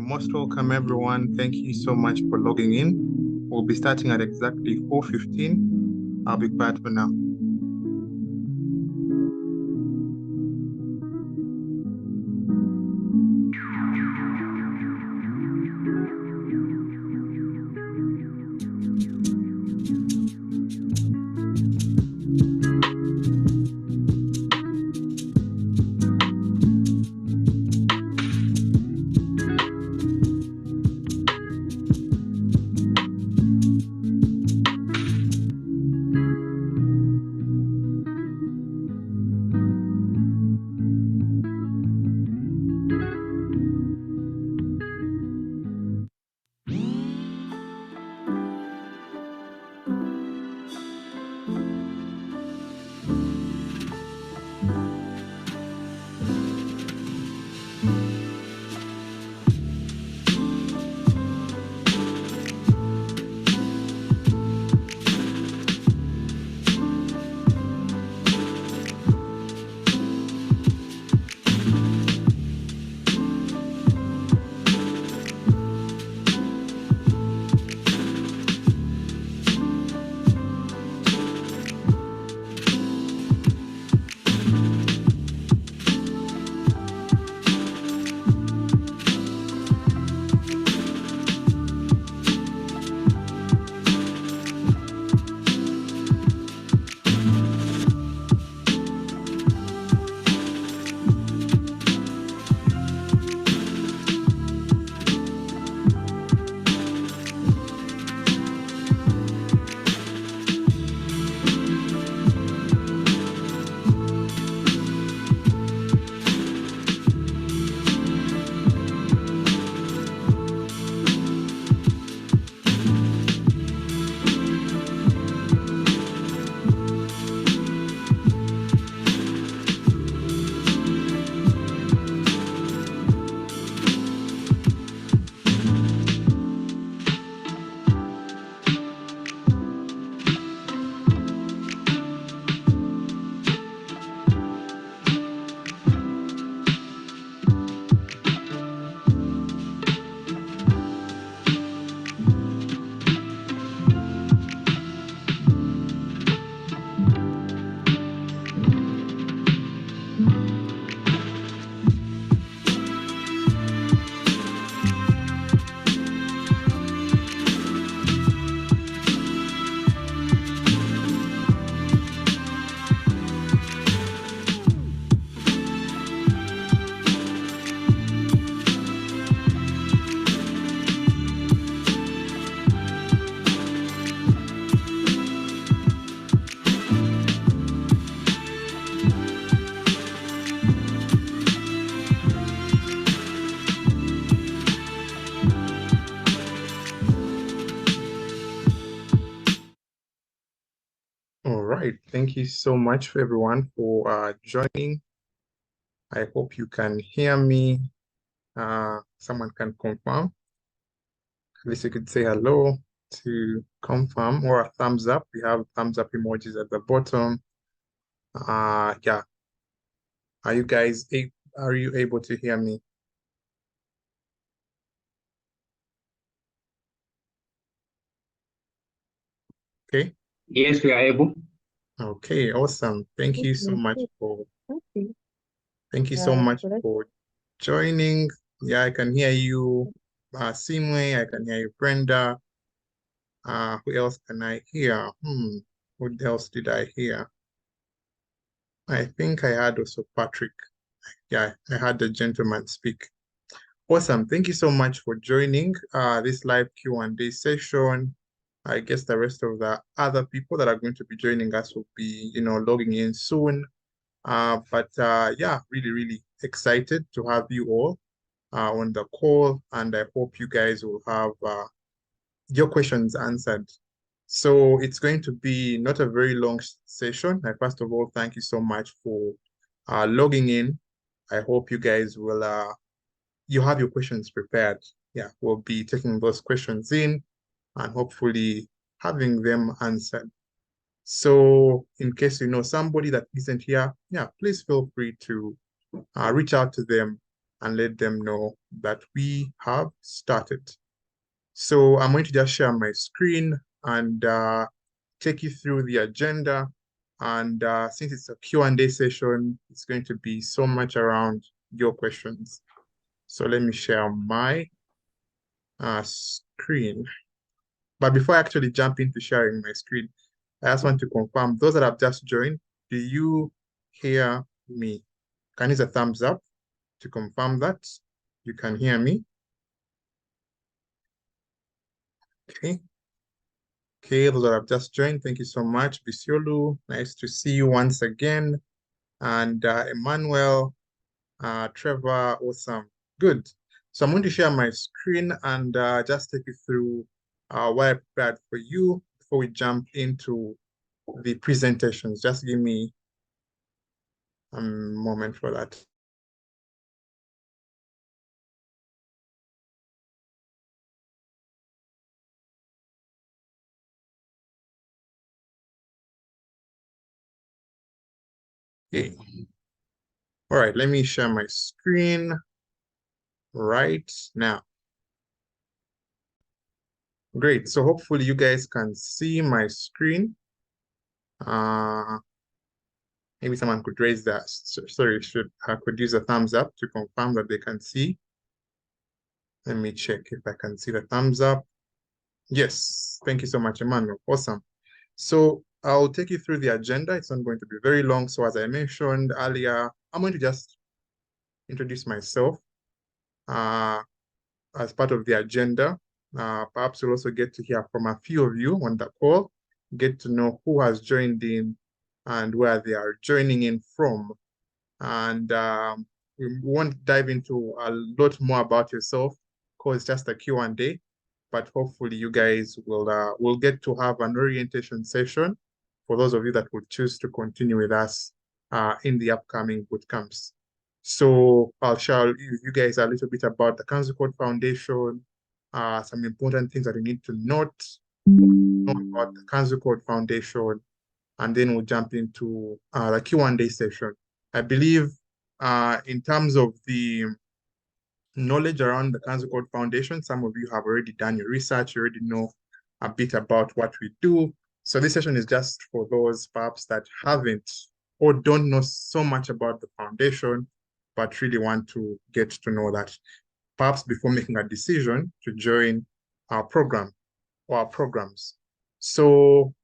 You're most welcome, everyone. Thank you so much for logging in. We'll be starting at exactly 4:15. I'll be quiet for now. All right. Thank you so much for everyone for joining. I hope you can hear me. Someone can confirm. At least you could say hello to confirm, or a thumbs up. We have thumbs up emojis at the bottom. Yeah. Are you guys are you able to hear me? Okay. Yes, we are able. Okay, awesome. Thank you so much for joining. Yeah, I can hear you, Simwe. I can hear you, Brenda. Who else can I hear? What else did I hear? I think I had also Patrick. Yeah, I had the gentleman speak. Awesome. Thank you so much for joining this live Q&A session. I guess the rest of the other people that are going to be joining us will be, logging in soon. Yeah, really, really excited to have you all on the call, and I hope you guys will have your questions answered. So it's going to be not a very long session. First of all, thank you so much for logging in. I hope you guys will you have your questions prepared. Yeah, we'll be taking those questions in and hopefully having them answered. So in case you know somebody that isn't here, yeah, please feel free to reach out to them and let them know that we have started. So I'm going to just share my screen and take you through the agenda. And since it's a Q&A session, it's going to be so much around your questions. So let me share my screen. But before I actually jump into sharing my screen, I just want to confirm, those that have just joined, do you hear me? Can you use a thumbs up to confirm that you can hear me? Okay. Okay, those that have just joined, thank you so much. Bisiolu, nice to see you once again. And Emmanuel, Trevor, awesome. Good. So I'm going to share my screen and just take you through what I prepared for you before we jump into the presentations. Just give me a moment for that. Okay. All right, let me share my screen right now. Great. So hopefully you guys can see my screen. Maybe someone could raise that. Sorry, could use a thumbs up to confirm that they can see. Let me check if I can see the thumbs up. Yes, thank you so much, Emmanuel. Awesome. So I'll take you through the agenda. It's not going to be very long. So as I mentioned earlier, I'm going to just introduce myself as part of the agenda. Perhaps you'll also get to hear from a few of you on the call, get to know who has joined in and where they are joining in from. And we won't dive into a lot more about yourself because it's just a Q&A, but hopefully you guys will get to have an orientation session for those of you that would choose to continue with us in the upcoming bootcamps. So I'll share with you guys a little bit about the Kanzu Code Foundation, some important things that you need to know about the Kanzu Code Foundation, and then we'll jump into the Q&A session. I believe in terms of the knowledge around the Kanzu Code Foundation, some of you have already done your research, you already know a bit about what we do. So this session is just for those perhaps that haven't or don't know so much about the foundation, but really want to get to know that perhaps before making a decision to join our program or our programs. So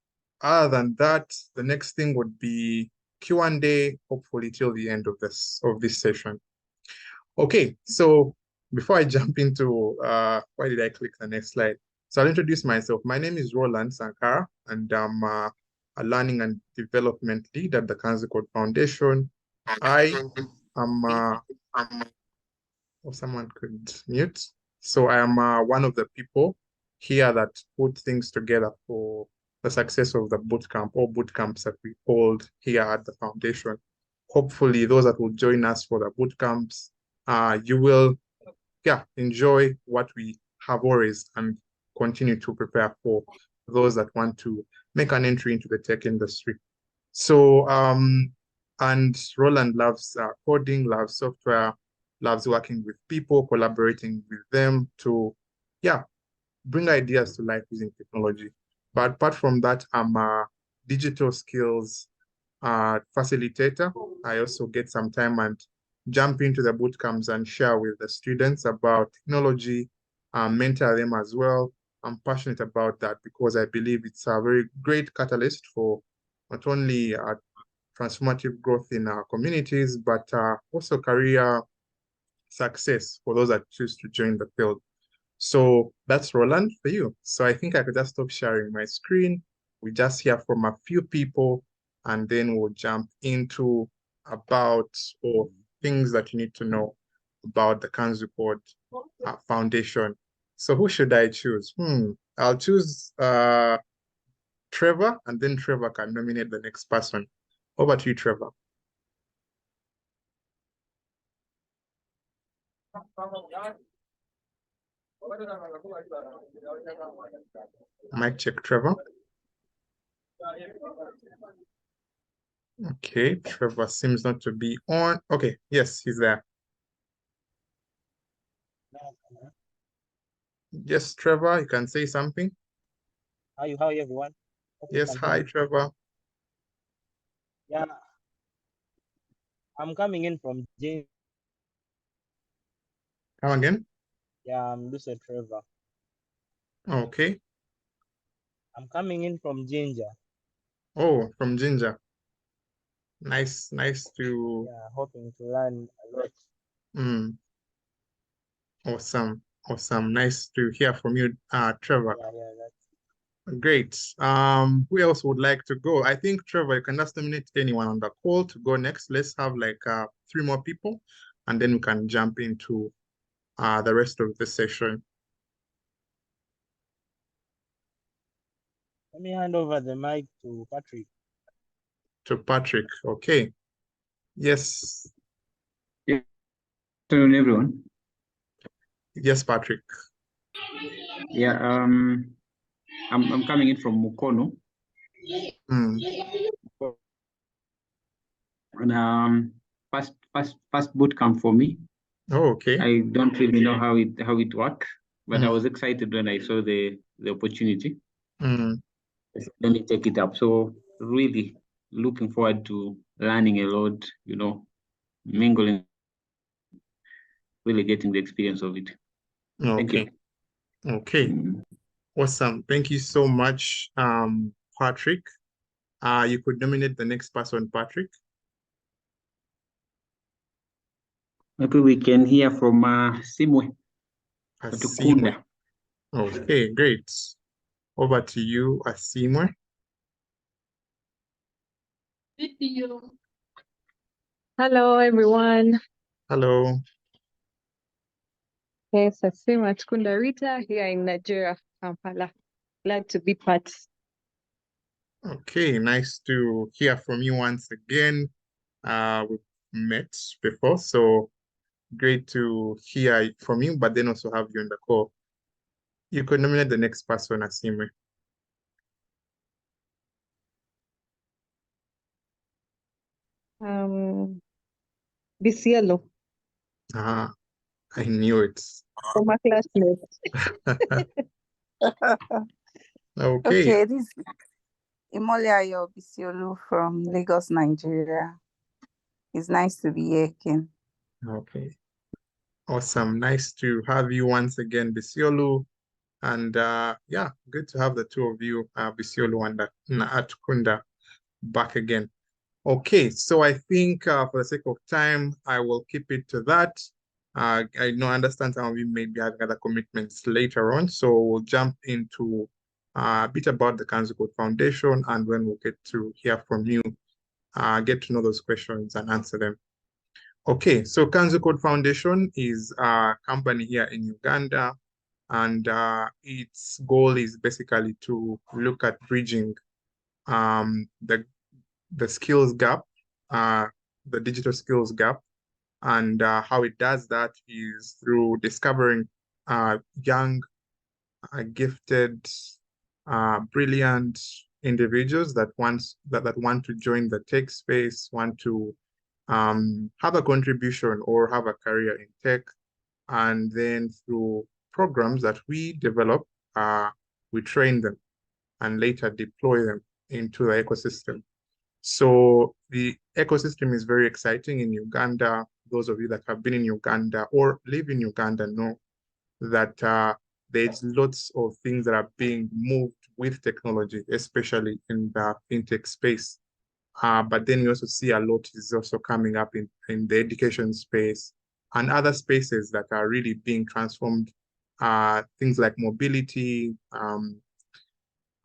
other than that, the next thing would be Q&A, hopefully till the end of this session. Okay, so before I jump into why did I click the next slide? So I'll introduce myself. My name is Roland Sankara, and I'm a learning and development lead at the Kanzu Code Foundation. I am or someone could mute. So I am one of the people here that put things together for the success of the bootcamp or bootcamps that we hold here at the foundation. Hopefully, those that will join us for the bootcamps, you will, enjoy what we have always and continue to prepare for those that want to make an entry into the tech industry. So, and Roland loves coding, loves software, loves working with people, collaborating with them to, bring ideas to life using technology. But apart from that, I'm a digital skills facilitator. I also get some time and jump into the boot camps and share with the students about technology, mentor them as well. I'm passionate about that because I believe it's a very great catalyst for not only transformative growth in our communities, but also career success for those that choose to join the field. So that's Roland for you. So I think I could just stop sharing my screen. We just hear from a few people, and then we'll jump into about or things that you need to know about the Kanzu Code Foundation. So who should I choose? I'll choose Trevor, and then Trevor can nominate the next person. Over to you, Trevor. Mic check, Trevor. Okay, Trevor seems not to be on. Okay, yes, he's there. Yes, Trevor, you can say something. How are you everyone? Hope you Yes, can hear hi, me. Trevor. Yeah, I'm coming in from Ginger. Come again. Yeah, I'm Lucid Trevor. Okay. I'm coming in from Ginger. Oh, from Ginger. Nice to. Yeah, hoping to learn a lot. Mm, awesome. Nice to hear from you, Trevor. Yeah, that's Great. Who else would like to go? I think Trevor, you can just nominate anyone on the call to go next. Let's have like three more people, and then we can jump into the rest of the session. Let me hand over the mic to Patrick. To Patrick. Okay. Yes. Yeah, afternoon, everyone. Yes, Patrick. Yeah, I'm coming in from Mukono, Mm. and first boot camp for me. Oh, okay. I don't really know how it works, but I Mm. was excited when I saw the opportunity. Mm. I said, let me take it up. So really looking forward to learning a lot, mingling, really getting the experience of it. Thank Okay. you. Okay. Awesome. Thank you so much, Patrick. You could nominate the next person, Patrick. Maybe we can hear from Simwe Asimwe. Tukunda. Okay, great. Over to you, Asimwe. Hello, everyone. Hello. Yes, Asima Tukunda Rita here in Nigeria, Kampala. Glad to be part. Okay, nice to hear from you once again. We've met before, so great to hear from you, but then also have you on the call. You could nominate the next person, Asimwe. Bisielo, Ah, I knew it. for my classmate. Okay. Okay, this is Imoliayo Bisiolu from Lagos, Nigeria. It's nice to be here again. Okay. Awesome. Nice to have you once again, Bisiolu. And yeah, good to have the two of you, Bisiolu and Atukunda, back again. Okay, so I think for the sake of time, I will keep it to that. I know, understand some of you may be having other commitments later on, so we'll jump into a bit about the Kanzu Code Foundation, and when we'll get to hear from you, get to know those questions and answer them. Okay, so Kanzu Code Foundation is a company here in Uganda, and its goal is basically to look at bridging the skills gap, the digital skills gap, and how it does that is through discovering young, gifted, brilliant individuals that want to join the tech space, want to have a contribution or have a career in tech, and then through programs that we develop, we train them and later deploy them into the ecosystem. So the ecosystem is very exciting in Uganda. Those of you that have been in Uganda or live in Uganda know that there's lots of things that are being moved with technology, especially in the fintech space. But then we also see a lot is also coming up in the education space and other spaces that are really being transformed. Things like mobility,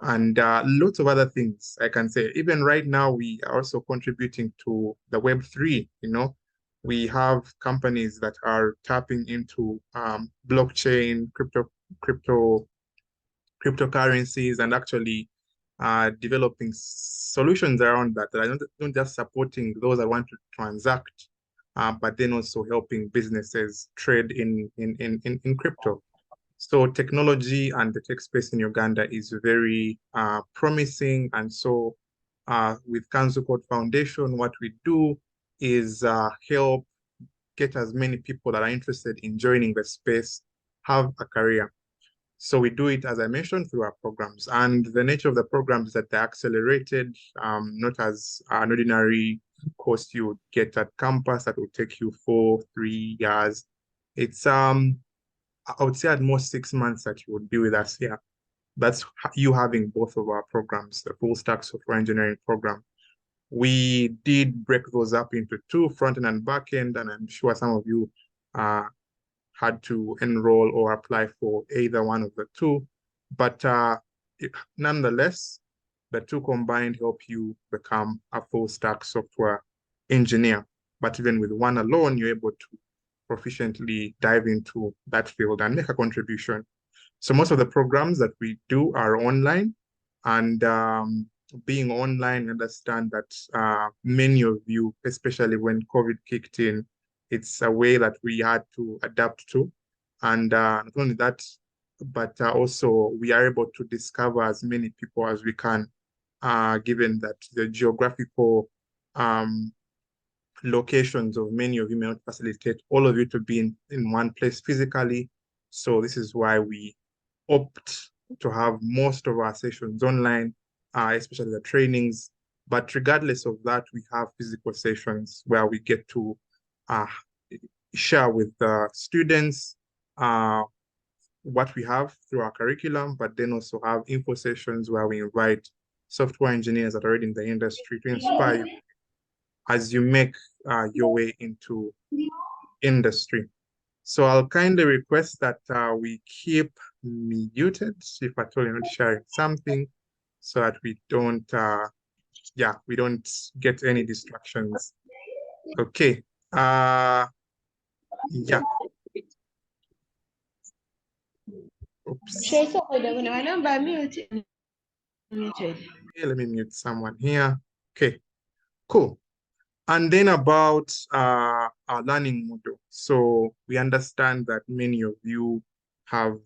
and lots of other things I can say. Even right now, we are also contributing to the Web3, We have companies that are tapping into blockchain, crypto, cryptocurrencies, and actually developing solutions around that are not just supporting those that want to transact, but then also helping businesses trade in crypto. So technology and the tech space in Uganda is very promising. And so with Kanzu Code Foundation, what we do is help get as many people that are interested in joining the space have a career. So we do it, as I mentioned, through our programs. And the nature of the programs is that they're accelerated, not as an ordinary course you get at campus that will take you 4-3 years. It's I would say at most 6 months that you would be with us here. That's you having both of our programs, the full stack software engineering program. We did break those up into two, front-end and back-end, and I'm sure some of you had to enroll or apply for either one of the two. But nonetheless, the two combined help you become a full stack software engineer. But even with one alone, you're able to proficiently dive into that field and make a contribution. So most of the programs that we do are online, and being online, understand that many of you, especially when COVID kicked in, it's a way that we had to adapt to. And not only that, but also we are able to discover as many people as we can, given that the geographical locations of many of you may not facilitate all of you to be in one place physically. So this is why we opt to have most of our sessions online, especially the trainings. But regardless of that, we have physical sessions where we get to share with the students what we have through our curriculum, but then also have info sessions where we invite software engineers that are already in the industry to inspire you as you make your way into industry. So I'll kindly request that we keep muted if at all you're not sharing something, so that we don't, we don't get any distractions. Okay. Yeah. Oops. Okay, let me mute someone here. Okay, cool. And then about our learning model. So we understand that many of you have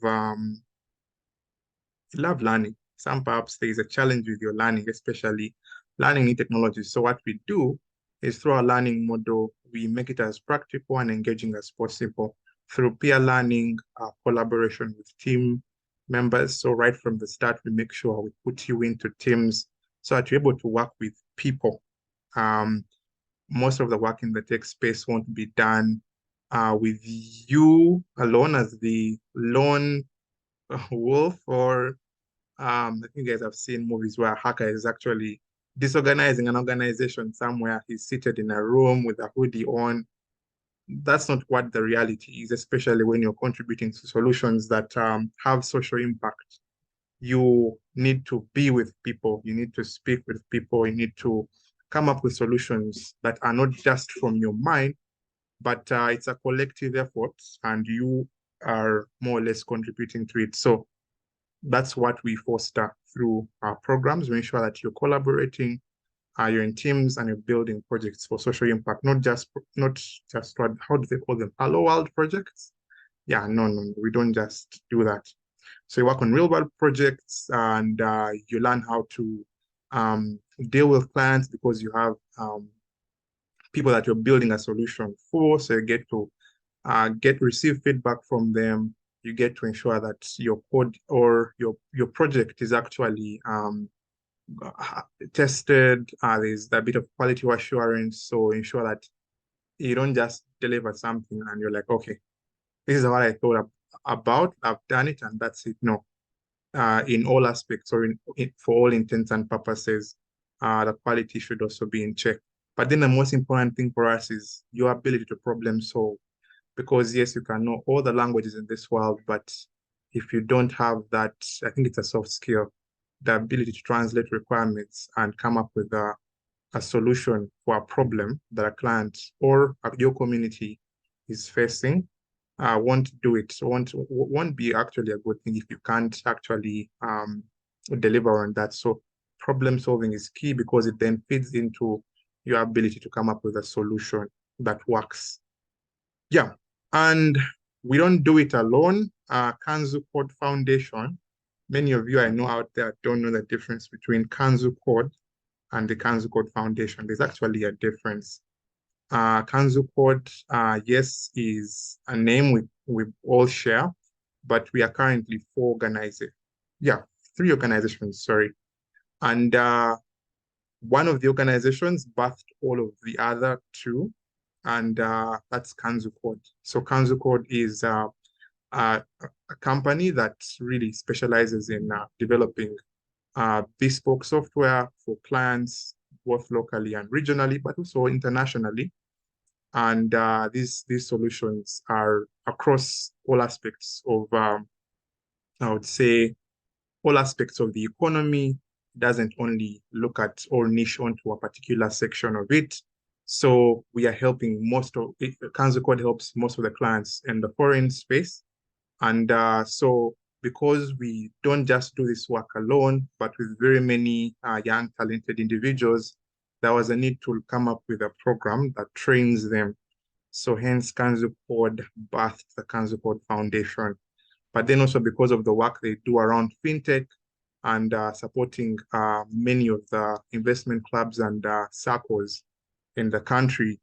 love learning. Some perhaps there is a challenge with your learning, especially learning new technologies. So what we do is through our learning model, we make it as practical and engaging as possible through peer learning, collaboration with team members. So right from the start, we make sure we put you into teams so that you're able to work with people. Most of the work in the tech space won't be done with you alone as the lone wolf, or I think you guys have seen movies where a hacker is actually disorganizing an organization somewhere. He's seated in a room with a hoodie on. That's not what the reality is, especially when you're contributing to solutions that have social impact. You need to be with people. You need to speak with people. You need to come up with solutions that are not just from your mind, but it's a collective effort, and you are more or less contributing to it. So that's what we foster through our programs. We ensure that you're collaborating, you're in teams, and you're building projects for social impact, not just what, how do they call them? Hello World projects? Yeah, no, we don't just do that. So you work on real world projects, and you learn how to deal with clients because you have people that you're building a solution for. So you get to receive feedback from them. You get to ensure that your code or your project is actually tested. There's a bit of quality assurance. So ensure that you don't just deliver something and you're like, okay, this is what I thought about. I've done it and that's it. No. In all aspects, or for all intents and purposes, the quality should also be in check. But then the most important thing for us is your ability to problem solve. Because yes, you can know all the languages in this world, but if you don't have that, I think it's a soft skill, the ability to translate requirements and come up with a solution for a problem that a client or your community is facing, won't do it. So won't be actually a good thing if you can't actually deliver on that. So problem solving is key because it then feeds into your ability to come up with a solution that works. Yeah, and we don't do it alone. Kanzu Code Foundation, many of you I know out there don't know the difference between Kanzu Code and the Kanzu Code Foundation. There's actually a difference. Kanzu Code, yes, is a name we all share, but we are currently three organizations, sorry. And one of the organizations birthed all of the other two, and that's Kanzu Code. So Kanzu Code is a company that really specializes in developing bespoke software for clients, both locally and regionally, but also internationally. And these solutions are across all aspects of, I would say, all aspects of the economy. Doesn't only look at or niche onto a particular section of it. So we are helping most of it. Kanzu Code helps most of the clients in the foreign space. And so because we don't just do this work alone, but with very many young, talented individuals, there was a need to come up with a program that trains them. So hence Kanzu Code birthed the Kanzu Code Foundation. But then also because of the work they do around fintech and supporting many of the investment clubs and circles in the country,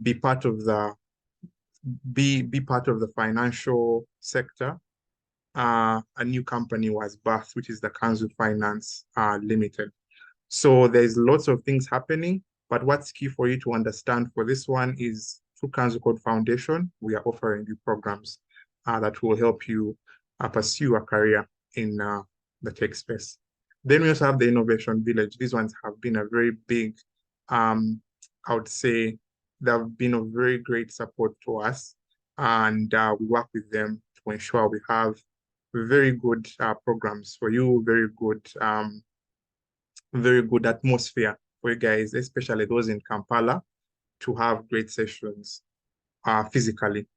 be part of the financial sector. A new company was birthed, which is the Kanzu Finance Limited. So there's lots of things happening, but what's key for you to understand for this one is through Kanzu Code Foundation, we are offering you programs that will help you pursue a career in the tech space. Then we also have the Innovation Village. These ones have been a very big, I would say, they have been of very great support to us, and we work with them to ensure we have very good programs for you, very good atmosphere for you guys, especially those in Kampala, to have great sessions physically.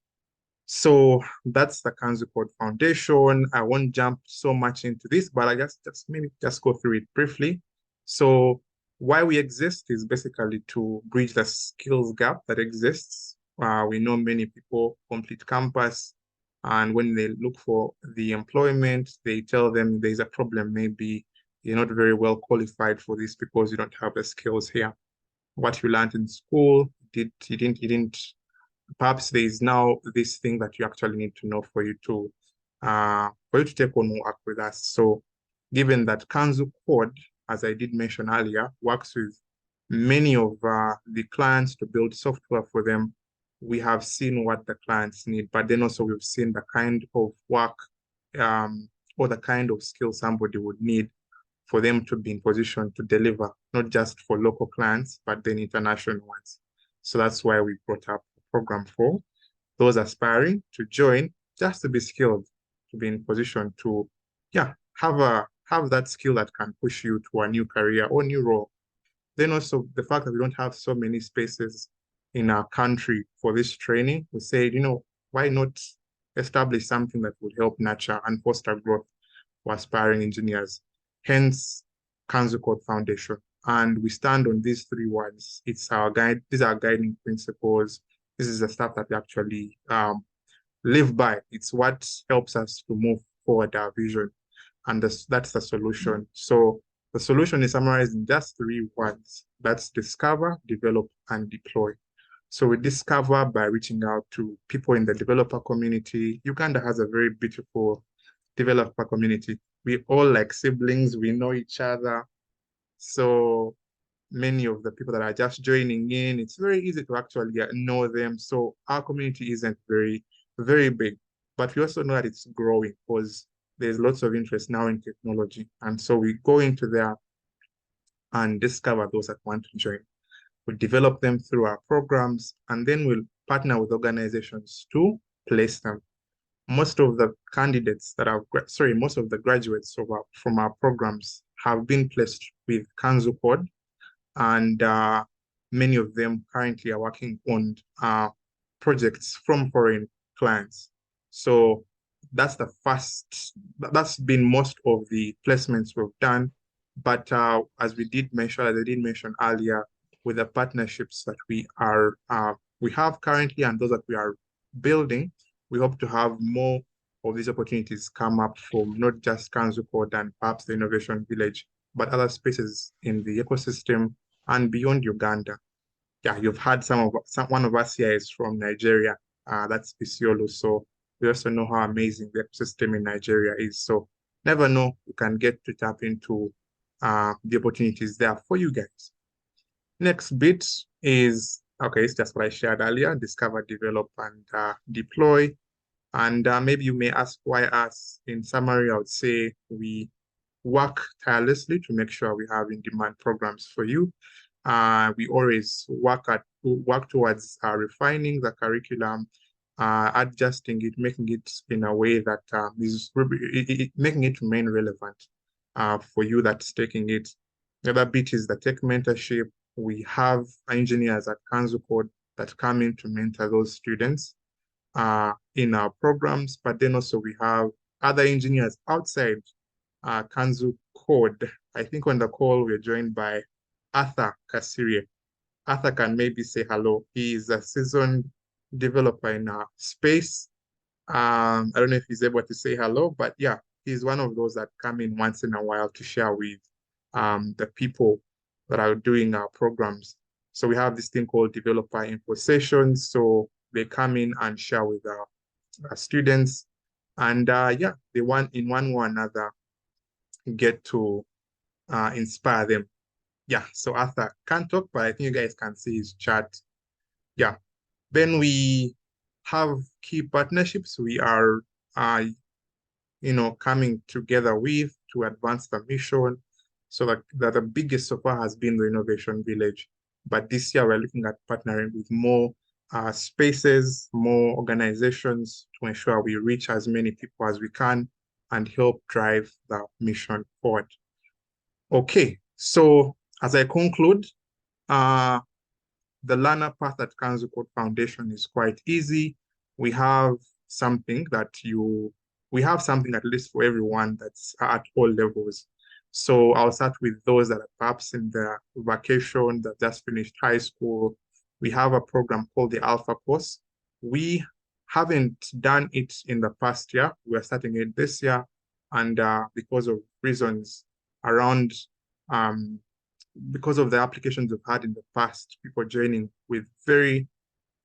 So that's the Kanzu Code Foundation. I won't jump so much into this, but I just maybe just go through it briefly. So why we exist is basically to bridge the skills gap that exists. We know many people complete campus, and when they look for the employment, they tell them there's a problem. Maybe you're not very well qualified for this because you don't have the skills here. What you learned in school, you didn't. Perhaps there is now this thing that you actually need to know for you to take on work with us. So given that Kanzu Code, as I did mention earlier, works with many of the clients to build software for them, we have seen what the clients need, but then also we've seen the kind of work or the kind of skill somebody would need for them to be in position to deliver, not just for local clients, but then international ones. So that's why we brought up a program for those aspiring to join, just to be skilled, to be in position to, have that skill that can push you to a new career or new role. Then also the fact that we don't have so many spaces in our country for this training, we said, why not establish something that would help nurture and foster growth for aspiring engineers? Hence, Kanzu Code Foundation. And we stand on these three words. It's our guide. These are our guiding principles. This is the stuff that we actually live by. It's what helps us to move forward our vision. And that's the solution. So the solution is summarized in just three words. That's discover, develop, and deploy. So we discover by reaching out to people in the developer community. Uganda has a very beautiful developer community. We all like siblings, we know each other. So many of the people that are just joining in, it's very easy to actually know them. So our community isn't very, very big, but we also know that it's growing because there's lots of interest now in technology. And so we go into there and discover those that want to join. We develop them through our programs, and then we'll partner with organizations to place them. Most of the candidates that have, most of the graduates from our programs have been placed with Kanzu Code, and many of them currently are working on projects from foreign clients. So that's been most of the placements we've done. But as I did mention earlier, with the partnerships that we have currently and those that we are building, we hope to have more of these opportunities come up from not just Kanzu Code and perhaps the Innovation Village, but other spaces in the ecosystem and beyond Uganda. yeah, you've had one of us here is from Nigeria. That's Isiolo. So we also know how amazing the ecosystem in Nigeria is. So never know, you can get to tap into the opportunities there for you guys. Next bit is, okay, it's just what I shared earlier, discover, develop, and deploy. And maybe you may ask why us. In summary, I would say we work tirelessly to make sure we have in-demand programs for you. We always work towards refining the curriculum, adjusting it, making it in a way that is making it remain relevant for you that's taking it. The other bit is the tech mentorship. We have engineers at Kanzu Code that come in to mentor those students in our programs, but then also we have other engineers outside Kanzu Code. I think on the call we're joined by Arthur Kasiri. Arthur can maybe say hello. He is a seasoned developer in our space. I don't know if he's able to say hello, but yeah, he's one of those that come in once in a while to share with the people that are doing our programs. So we have this thing called developer info sessions. So they come in and share with our students. And yeah, they want in one way or another get to inspire them. Yeah, so Arthur can't talk, but I think you guys can see his chat. Yeah, then we have key partnerships we are, coming together with to advance the mission. So that the biggest so far has been the Innovation Village. But this year we're looking at partnering with more spaces, more organizations to ensure we reach as many people as we can and help drive the mission forward. Okay, so as I conclude, the learner path at Kanzu Code Foundation is quite easy. We have something at least for everyone that's at all levels. So I'll start with those that are perhaps in the vacation, that just finished high school. We have a program called the Alpha course. We haven't done it in the past year. We're starting it this year. And because of reasons around because of the applications we've had in the past, people joining with very,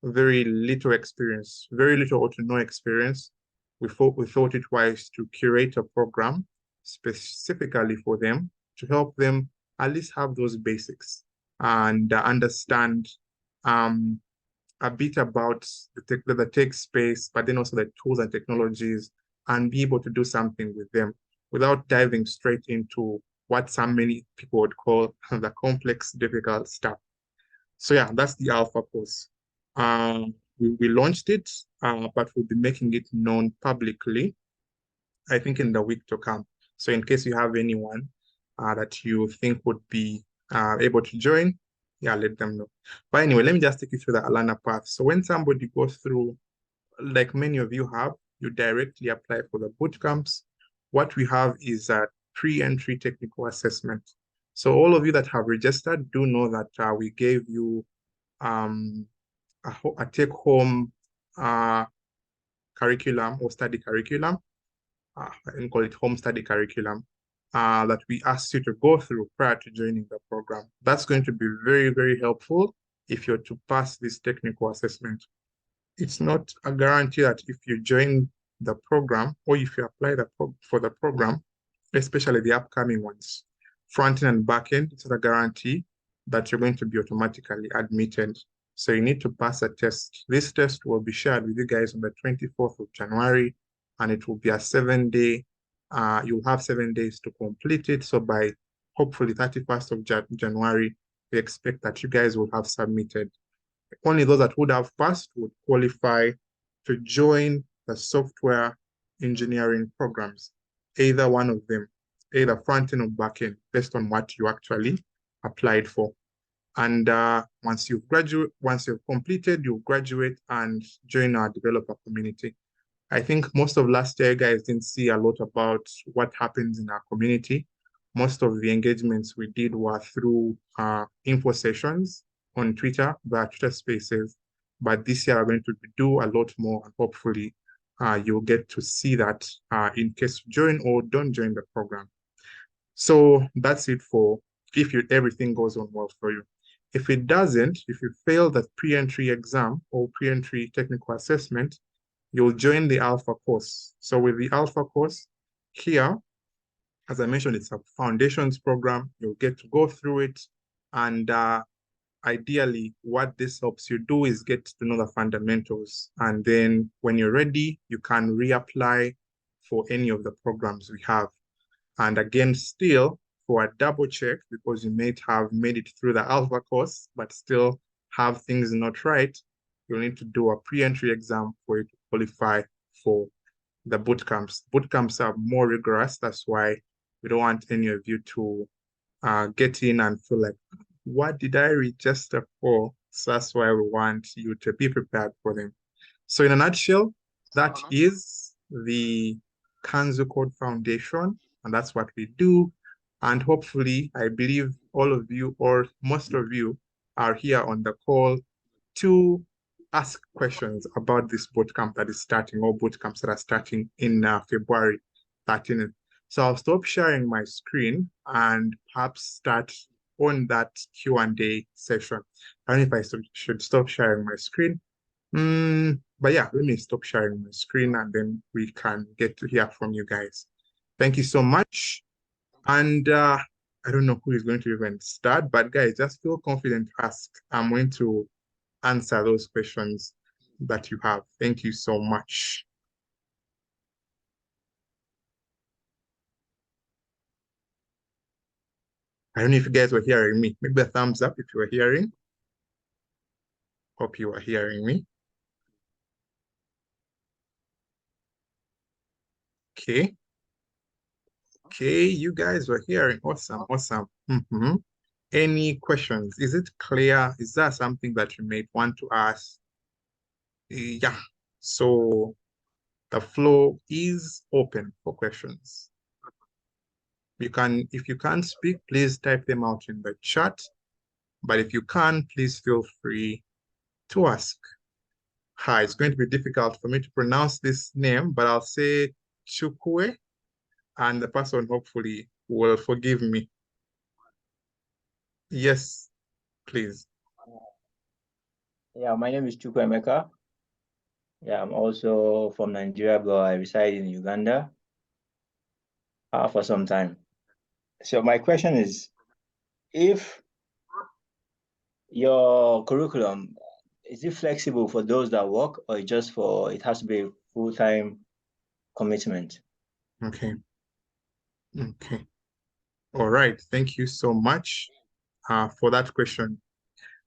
very little experience, very little or to no experience, we thought it wise to curate a program specifically for them to help them at least have those basics and understand a bit about the tech space, but then also the tools and technologies, and be able to do something with them without diving straight into what many people would call the complex, difficult stuff. So yeah, that's the Alpha course. We launched it, but we'll be making it known publicly, I think in the week to come. So in case you have anyone that you think would be able to join, yeah, let them know. But anyway, let me just take you through the Alana path. So when somebody goes through, like many of you have, you directly apply for the boot camps. What we have is a pre-entry technical assessment. So all of you that have registered do know that we gave you a take-home curriculum or study curriculum. I can call it home study curriculum that we asked you to go through prior to joining the program. That's going to be very, very helpful if you're to pass this technical assessment. It's not a guarantee that if you join the program or if you apply for the program, especially the upcoming ones, front-end and back-end, it's not a guarantee that you're going to be automatically admitted. So you need to pass a test. This test will be shared with you guys on the 24th of January, and it will be a 7-day. You'll have 7 days to complete it. So by hopefully 31st of January, we expect that you guys will have submitted. Only those that would have passed would qualify to join the software engineering programs, either one of them, either front-end or back-end, based on what you actually applied for. And once you've completed, you'll graduate and join our developer community. I think most of last year, guys didn't see a lot about what happens in our community. Most of the engagements we did were through info sessions on Twitter, via Twitter Spaces. But this year, we're going to do a lot more, and hopefully you'll get to see that in case you join or don't join the program. So that's it for if everything goes on well for you. If it doesn't, if you fail the pre-entry exam or pre-entry technical assessment, you'll join the Alpha course. So with the Alpha course here, as I mentioned, it's a foundations program. You'll get to go through it. And ideally, what this helps you do is get to know the fundamentals. And then when you're ready, you can reapply for any of the programs we have. And again, still for a double check, because you may have made it through the Alpha course, but still have things not right, you'll need to do a pre-entry exam for you to qualify for the bootcamps. Bootcamps are more rigorous. That's why we don't want any of you to get in and feel like, what did I register for? So that's why we want you to be prepared for them. So in a nutshell, that is the Kanzu Code Foundation, and that's what we do. And hopefully, I believe all of you, or most of you, are here on the call to ask questions about this bootcamp that is starting, or bootcamps that are starting in February 13th. So I'll stop sharing my screen and perhaps start on that Q&A session. I don't know if I should stop sharing my screen. But yeah, let me stop sharing my screen and then we can get to hear from you guys. Thank you so much. And I don't know who is going to even start, but guys, just feel confident to ask. I'm going to answer those questions that you have. Thank you so much. I don't know if you guys were hearing me. Maybe a thumbs up if you were hearing. Hope you were hearing me. Okay. Okay, you guys were hearing. Awesome, awesome. Any questions? Is it clear? Is there something that you may want to ask? Yeah. So the floor is open for questions. You can, if you can't speak, please type them out in the chat. But if you can, please feel free to ask. Hi, it's going to be difficult for me to pronounce this name, but I'll say Chukwe, and the person hopefully will forgive me. Yes, please. Yeah, my name is Chukwemeka. Yeah, I'm also from Nigeria, but I reside in Uganda for some time. So my question is, if your curriculum, is it flexible for those that work, or just for, it has to be full-time commitment? Okay. Okay. All right. Thank you so much for that question.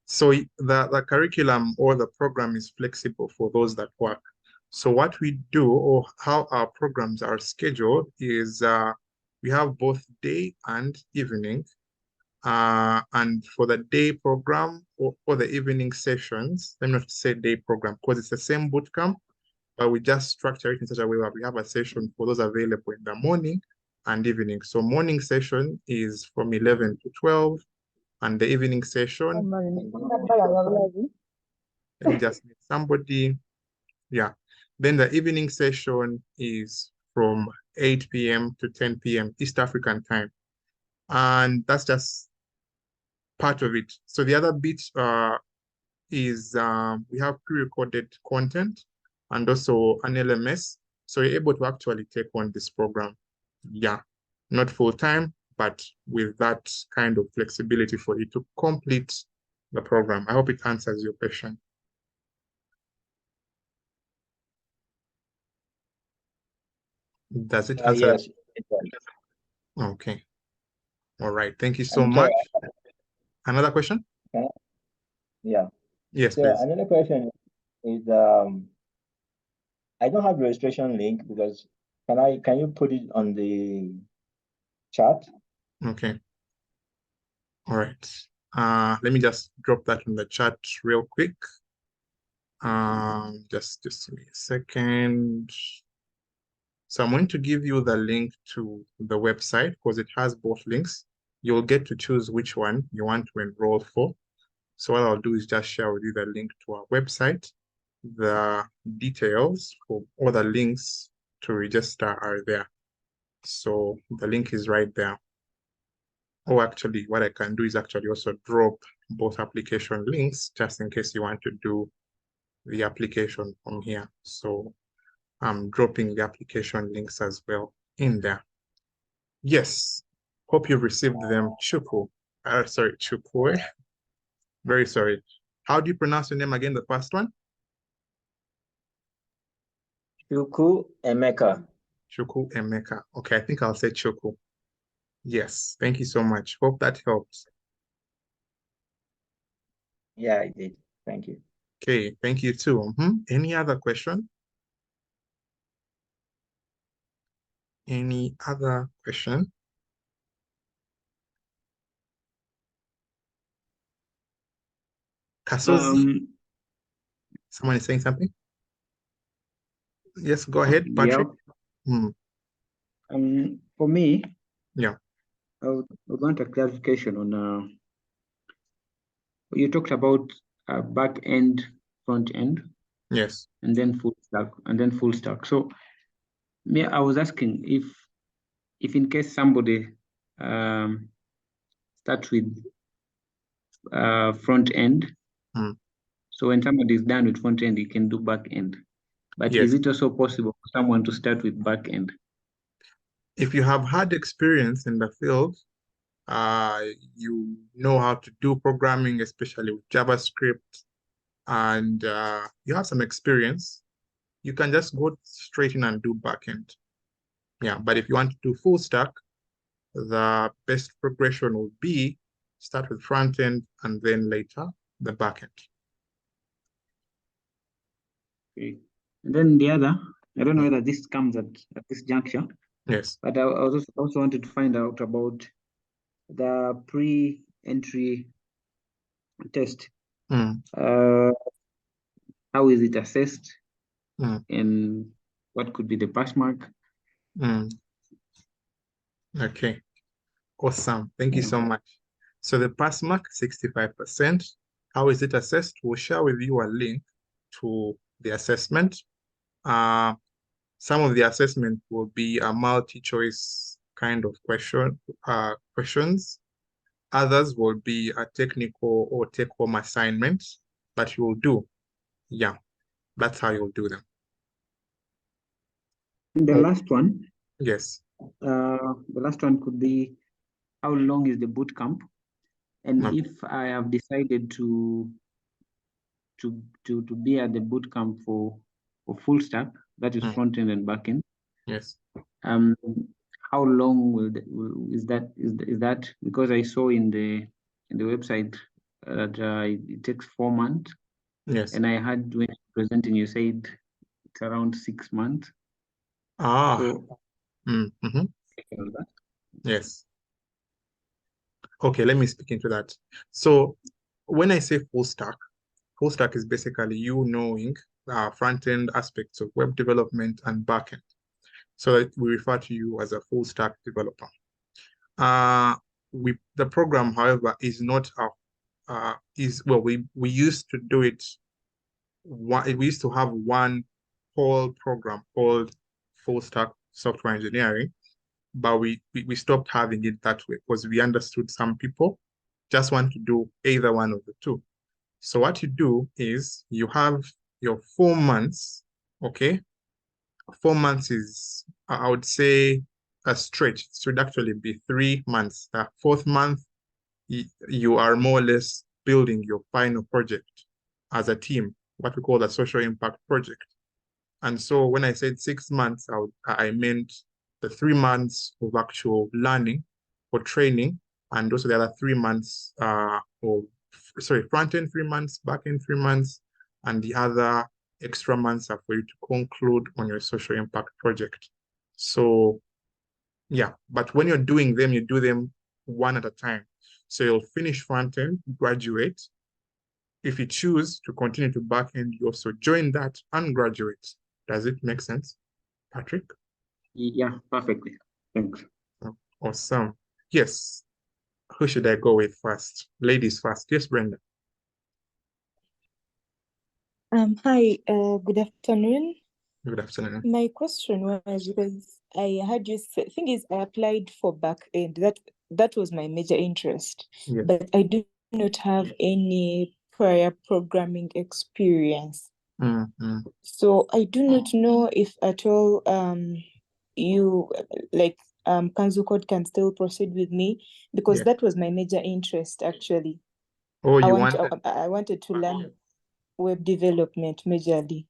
So the curriculum or the program is flexible for those that work. So what we do, or how our programs are scheduled, is we have both day and evening. And for the day program or the evening sessions, let me not say day program because it's the same bootcamp, but we just structure it in such a way that we have a session for those available in the morning and evening. So morning session is from 11 to 12, and the evening session, let me just meet somebody. Yeah. Then the evening session is from 8 p.m. to 10 p.m. East African time. And that's just part of it. So the other bit is we have pre-recorded content and also an LMS. So you're able to actually take on this program. Yeah, not full-time, but with that kind of flexibility for you to complete the program. I hope it answers your question. Does it answer? Yes. Okay. All right. Thank you so I'm much. sorry. Another question? Yeah. Yes, So please. another question is, I don't have the registration link, because can you put it on the chat? Okay. All right. Let me just drop that in the chat real quick. Just give me a second. So I'm going to give you the link to the website because it has both links. You'll get to choose which one you want to enroll for. So what I'll do is just share with you the link to our website. The details for all the links to register are there. So the link is right there. Oh, actually, what I can do is actually also drop both application links just in case you want to do the application from here. So I'm dropping the application links as well in there. Yes, hope you've received them. Chuku. Sorry, Chukwe. Very sorry. How do you pronounce your name again, the first one? Chuku Emeka. Chuku Emeka. Okay, I think I'll say Chuku. Yes, thank you so much. Hope that helps. Yeah, I did. Thank you. Okay, thank you too. Any other question? Any other question? Kasozi, someone is saying something? Yes, go ahead, Patrick. Yeah. For me, yeah, I would want a clarification on you talked about back end, front end. Yes. And then full stack. So me, I was asking if in case somebody starts with front end. So when somebody is done with front end, he can do back end. But yes. Is it also possible for someone to start with back end? If you have had experience in the field, you know how to do programming, especially with JavaScript, and you have some experience, you can just go straight in and do backend. Yeah, but if you want to do full stack, the best progression will be start with front end and then later the backend. Okay. And then the other, I don't know whether this comes at this juncture. Yes. But I also wanted to find out about the pre-entry test. How is it assessed? And what could be the pass mark? Okay. Awesome. Thank you so much. So the pass mark, 65%. How is it assessed? We'll share with you a link to the assessment. Some of the assessment will be a multi-choice kind of questions. Others will be a technical or take-home assignment that you will do. Yeah, that's how you'll do them. The last one. Yes. The last one could be, how long is the boot camp? And if I have decided to be at the boot camp for full stack, that is front end and back end. Yes. How long is that? Because I saw in the website that it takes 4 months. Yes. And I had, when presenting, you said it's around 6 months. So, yes. Okay, let me speak into that. So when I say full stack is basically you knowing front-end aspects of web development and backend. So we refer to you as a full stack developer. The program, however, is not we used to do it. We used to have one whole program called full stack software engineering, but we stopped having it that way because we understood some people just want to do either one of the two. So what you do is you have your 4 months, okay? 4 months is, I would say, a stretch. It should actually be 3 months. The 4th month, you are more or less building your final project as a team, what we call the social impact project. And so when I said 6 months, I meant the 3 months of actual learning or training, and also the other 3 months front end 3 months, back end 3 months, and the other extra months are for you to conclude on your social impact project. So yeah, but when you're doing them, you do them one at a time. So you'll finish front end, graduate. If you choose to continue to back end, you also join that and graduate. Does it make sense, Patrick? Yeah, perfectly. Thanks. Awesome. Yes. Who should I go with first? Ladies first. Yes, Brenda. Hi, good afternoon. Good afternoon. My question was, because I heard you say, thing is, I applied for back end. That was my major interest. Yeah. But I do not have any prior programming experience. So I do not know if at all you like Kanzu Code can still proceed with me, because that was my major interest actually. Oh, I wanted to learn web development majorly.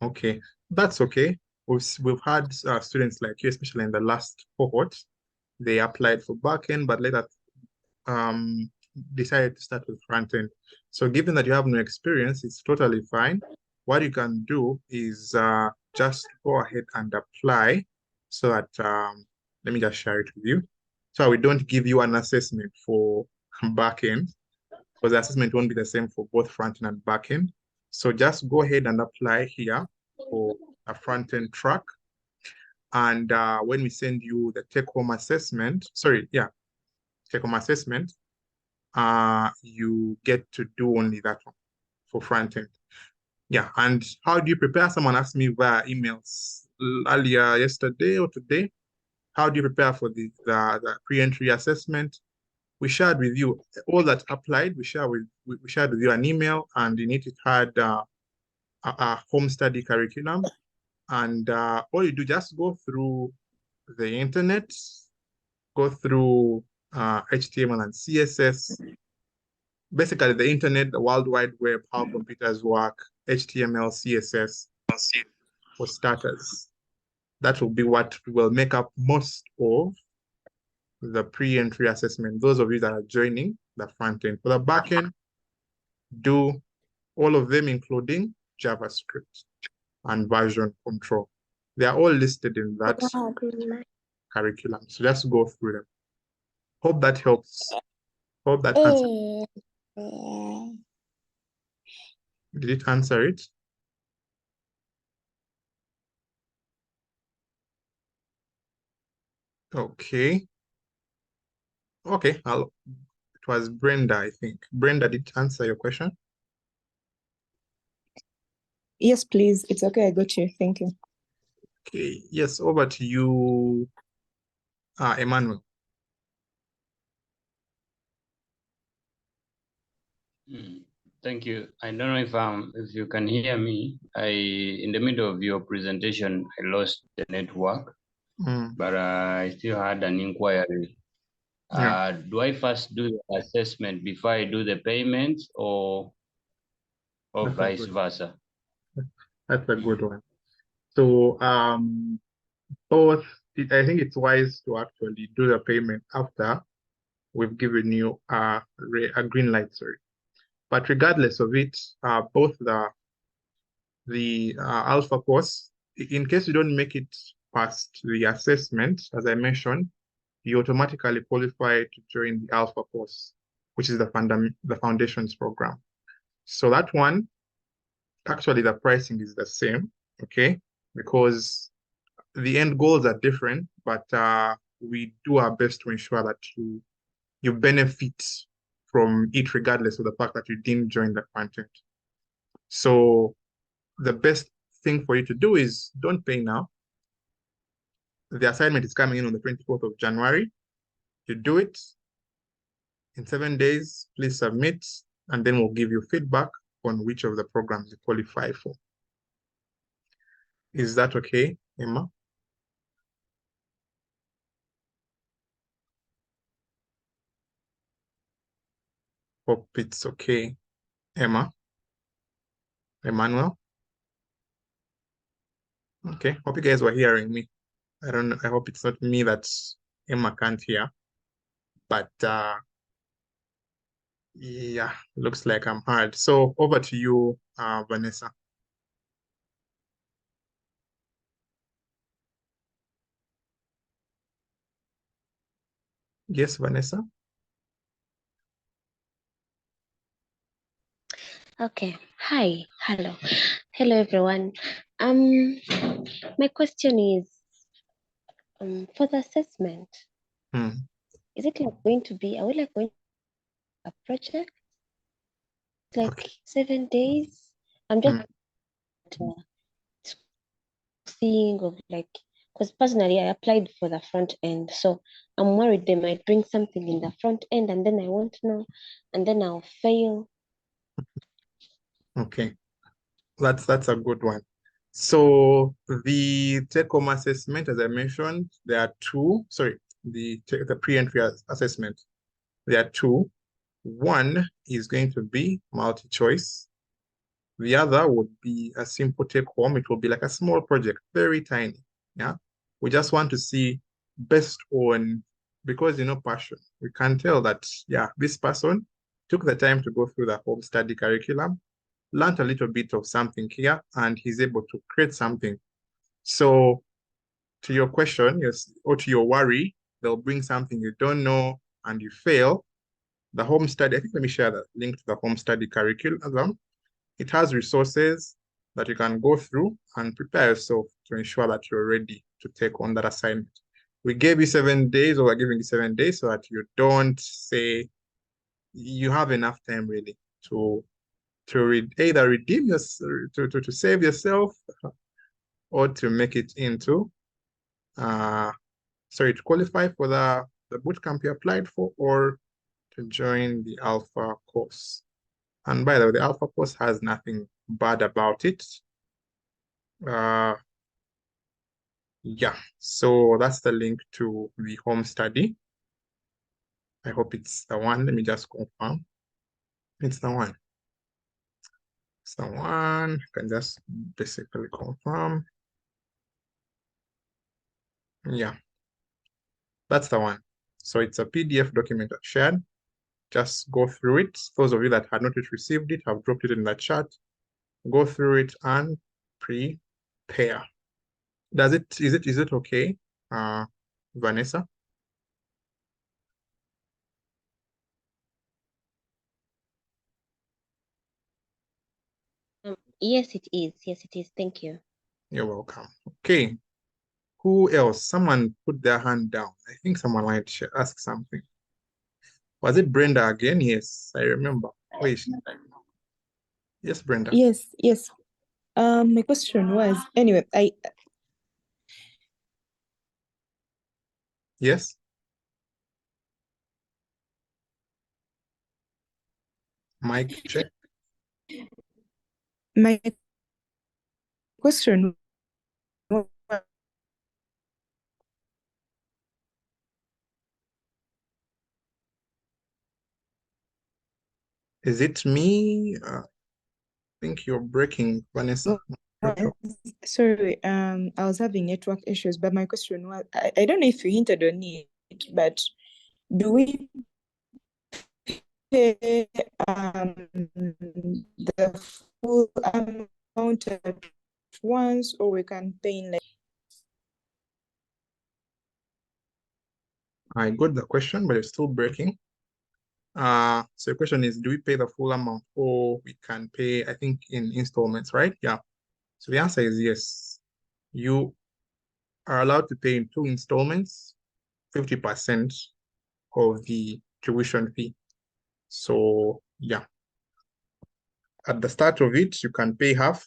Okay, that's okay. We've had students like you, especially in the last cohort. They applied for backend, but later decided to start with front end. So given that you have no experience, it's totally fine. What you can do is just go ahead and apply so that, let me just share it with you. So we don't give you an assessment for backend, because the assessment won't be the same for both front end and backend. So just go ahead and apply here for a front end track. And when we send you the take-home assessment, take-home assessment, you get to do only that one for front end. Yeah, and how do you prepare? Someone asked me via emails earlier yesterday or today. How do you prepare for the pre-entry assessment? We shared with you all that applied. We shared with you an email, and in it had a home study curriculum. And all you do, just go through the internet, go through HTML and CSS, basically the internet, the World Wide Web, how computers work, HTML, CSS for starters. That will be what will make up most of the pre-entry assessment. Those of you that are joining the front end. For the back end, do all of them, including JavaScript and version control. They are all listed in that curriculum. So just go through them. Hope that helps. Hope that answers. Did it answer it? Okay. Okay. It was Brenda, I think. Brenda, did it answer your question? Yes, please. It's okay. I got you. Thank you. Okay. Yes, over to you, Emmanuel. Thank you. I don't know if you can hear me. In the middle of your presentation, I lost the network, but I still had an inquiry. Do I first do the assessment before I do the payments, or vice versa? That's a good one. So both, I think it's wise to actually do the payment after we've given you a green light, sorry. But regardless of it, both the alpha course, in case you don't make it past the assessment, as I mentioned, you automatically qualify to join the alpha course, which is the foundations program. So that one, actually the pricing is the same, okay? Because the end goals are different, but we do our best to ensure that you benefit from it regardless of the fact that you didn't join the content. So the best thing for you to do is don't pay now. The assignment is coming in on the 24th of January. You do it in 7 days, please submit, and then we'll give you feedback on which of the programs you qualify for. Is that okay, Emma? Hope it's okay, Emma. Emmanuel? Okay, hope you guys were hearing me. I don't know, I hope it's not me that Emma can't hear. But yeah, looks like I'm hard. So over to you, Vanessa. Yes, Vanessa? Okay. Hi. Hello. Hello, everyone. My question is, for the assessment, is it like going to be, are we like going to a project? Like 7 days? I'm just seeing of like, because because personally I applied for the front end, so I'm worried they might bring something in the front end and then I won't know, and then I'll fail. Okay, that's a good one. So the take-home assessment, as I mentioned, there are two. Sorry, the pre-entry assessment, there are two. One is going to be multi-choice. The other would be a simple take-home. It will be like a small project, very tiny. Yeah, we just want to see based on, because passion. We can tell that this person took the time to go through the home study curriculum, learned a little bit of something here, and he's able to create something. So to your question, yes, or to your worry, they'll bring something you don't know and you fail. The home study, I think, let me share the link to the home study curriculum. It has resources that you can go through and prepare yourself to ensure that you're ready to take on that assignment. We gave you 7 days, or we're giving you 7 days so that you don't say, you have enough time really to either redeem to save yourself, or to make it into to qualify for the bootcamp you applied for, or to join the alpha course. And by the way, the alpha course has nothing bad about it. Yeah, so that's the link to the home study. I hope it's the one. Let me just confirm. It's the one. It's the one. I can just basically confirm. Yeah, that's the one. So it's a PDF document I've shared. Just go through it. Those of you that had not yet received it, have dropped it in the chat. Go through it and prepare. Is it okay, Vanessa? Yes, it is. Yes, it is. Thank you. You're welcome. Okay. Who else? Someone put their hand down. I think someone might ask something. Was it Brenda again? Yes, I remember. Wait. Yes, Brenda. Yes. My question was, anyway, Yes. Mic check. My question was, Is it me? I think you're breaking, Vanessa. sorry, I was having network issues, but my question was, I don't know if you hinted on it, but do we pay the full amount at once, or we can pay in like? I got the question, but it's still breaking. So the question is, do we pay the full amount, or we can pay, I think, in installments, right? Yeah. So the answer is yes. You are allowed to pay in 2 installments, 50% of the tuition fee. So yeah, at the start of it, you can pay half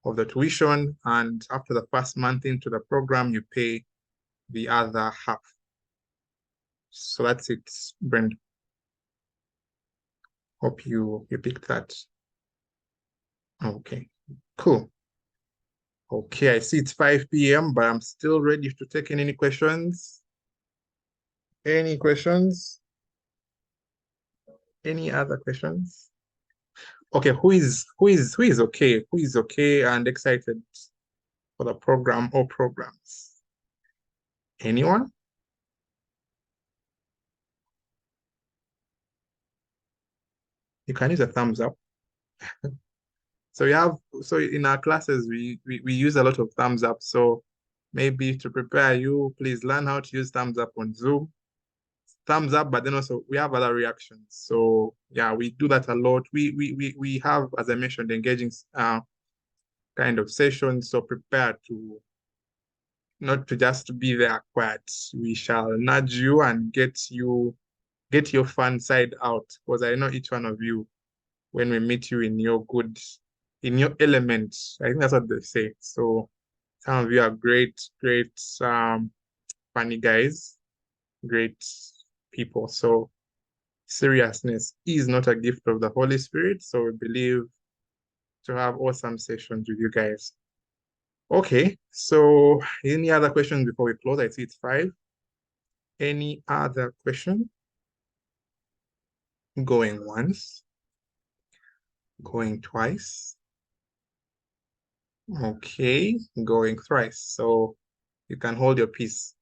of the tuition, and after the first month into the program, you pay the other half. So that's it, Brenda. Hope you picked that. Okay, cool. Okay, I see it's 5 p.m., but I'm still ready to take any questions. Any questions? Any other questions? Okay, who is okay? Who is okay and excited for the program or programs? Anyone? You can use a thumbs up. So in our classes we use a lot of thumbs up. So maybe to prepare you, please learn how to use thumbs up on Zoom. Thumbs up, but then also we have other reactions. So yeah, we do that a lot. We have, as I mentioned, engaging kind of sessions. So prepare to not to just be there quiet. We shall nudge you and get your fun side out, because I know each one of you, when we meet you in your element, I think that's what they say. So Some of you are great, funny guys, great people. So seriousness is not a gift of the Holy Spirit. So we believe to have awesome sessions with you guys. Okay, so any other questions before we close? I see it's 5. Any other question? Going once, going twice. Okay, going thrice. So you can hold your peace.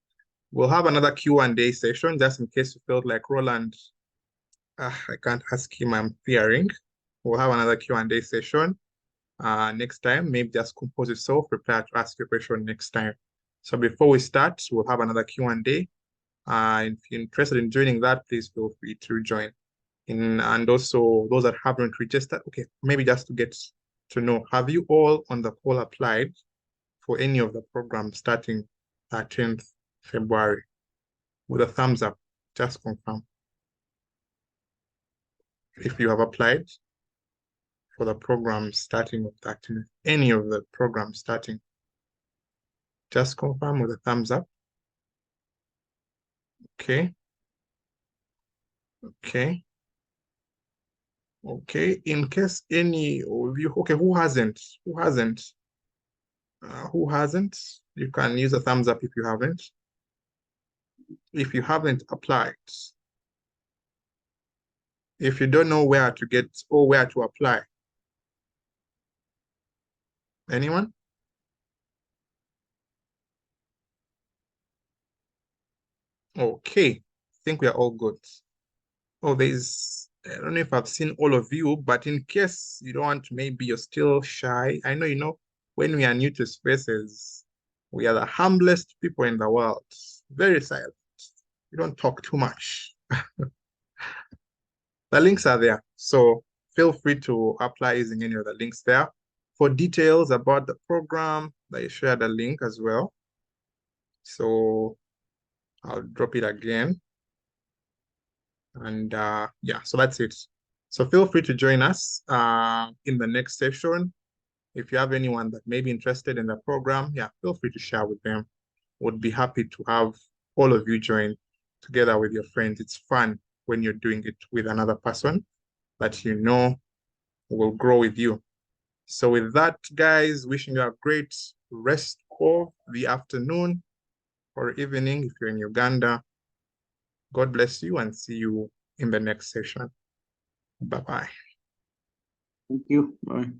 We'll have another Q&A session just in case you felt like Roland, I can't ask him, I'm fearing. We'll have another Q&A session next time. Maybe just compose yourself, prepare to ask your question next time. So before we start, we'll have another Q&A. If you're interested in joining that, please feel free to join. And also those that haven't registered, okay, maybe just to get to know, have you all on the call applied for any of the programs starting 13th February? With a thumbs up, just confirm. If you have applied for the program starting with 13th, any of the programs starting, just confirm with a thumbs up. Okay. Okay. Okay, in case any of you, okay, who hasn't? Who hasn't? You can use a thumbs up if you haven't. If you haven't applied, if you don't know where to get or where to apply. Anyone? Okay, I think we are all good. Oh, I don't know if I've seen all of you, but in case you don't want to, maybe you're still shy. I know, when we are new to spaces, we are the humblest people in the world. Very silent. We don't talk too much. The links are there. So feel free to apply using any of the links there. For details about the program, I share the link as well. So I'll drop it again. And yeah, so that's it. So feel free to join us in the next session. If you have anyone that may be interested in the program, yeah, feel free to share with them. Would be happy to have all of you join together with your friends. It's fun when you're doing it with another person that you know will grow with you. So with that, guys, wishing you a great rest of the afternoon or evening if you're in Uganda. God bless you and see you in the next session. Bye-bye. Thank you. Bye.